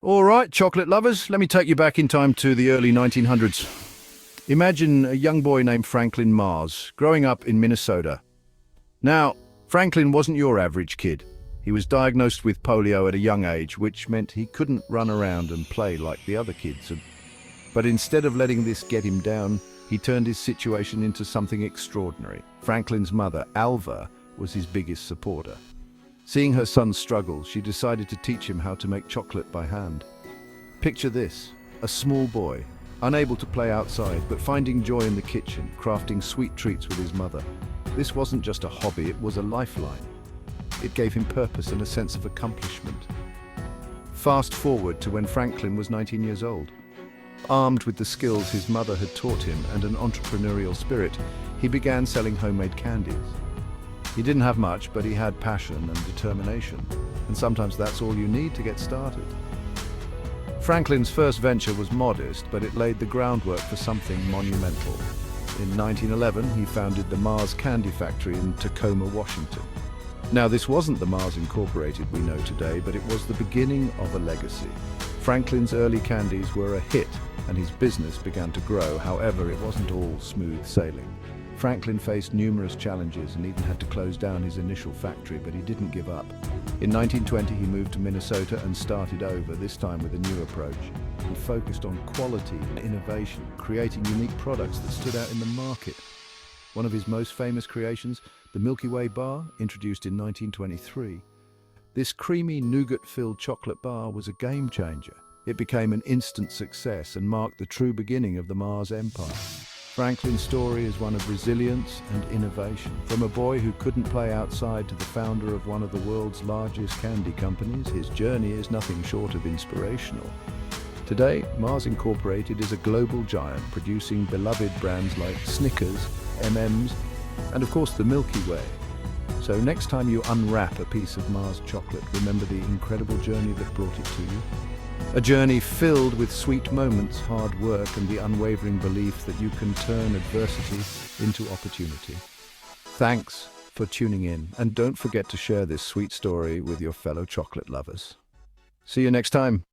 All right, chocolate lovers, let me take you back in time to the early 1900s. Imagine a young boy named Franklin Mars, growing up in Minnesota. Now, Franklin wasn't your average kid. He was diagnosed with polio at a young age, which meant he couldn't run around and play like the other kids. But instead of letting this get him down, he turned his situation into something extraordinary. Franklin's mother, Alva, was his biggest supporter. Seeing her son struggle, she decided to teach him how to make chocolate by hand. Picture this, a small boy, unable to play outside, but finding joy in the kitchen, crafting sweet treats with his mother. This wasn't just a hobby, it was a lifeline. It gave him purpose and a sense of accomplishment. Fast forward to when Franklin was 19 years old. Armed with the skills his mother had taught him and an entrepreneurial spirit, he began selling homemade candies. He didn't have much, but he had passion and determination, and sometimes that's all you need to get started. Franklin's first venture was modest, but it laid the groundwork for something monumental. In 1911, he founded the Mars Candy Factory in Tacoma, Washington. Now, this wasn't the Mars Incorporated we know today, but it was the beginning of a legacy. Franklin's early candies were a hit, and his business began to grow. However, it wasn't all smooth sailing. Franklin faced numerous challenges and even had to close down his initial factory, but he didn't give up. In 1920, he moved to Minnesota and started over, this time with a new approach. He focused on quality and innovation, creating unique products that stood out in the market. One of his most famous creations, the Milky Way bar, introduced in 1923. This creamy, nougat-filled chocolate bar was a game changer. It became an instant success and marked the true beginning of the Mars empire. Franklin's story is one of resilience and innovation. From a boy who couldn't play outside to the founder of one of the world's largest candy companies, his journey is nothing short of inspirational. Today, Mars Incorporated is a global giant, producing beloved brands like Snickers, M&Ms, and of course the Milky Way. So next time you unwrap a piece of Mars chocolate, remember the incredible journey that brought it to you. A journey filled with sweet moments, hard work, and the unwavering belief that you can turn adversity into opportunity. Thanks for tuning in, and don't forget to share this sweet story with your fellow chocolate lovers. See you next time.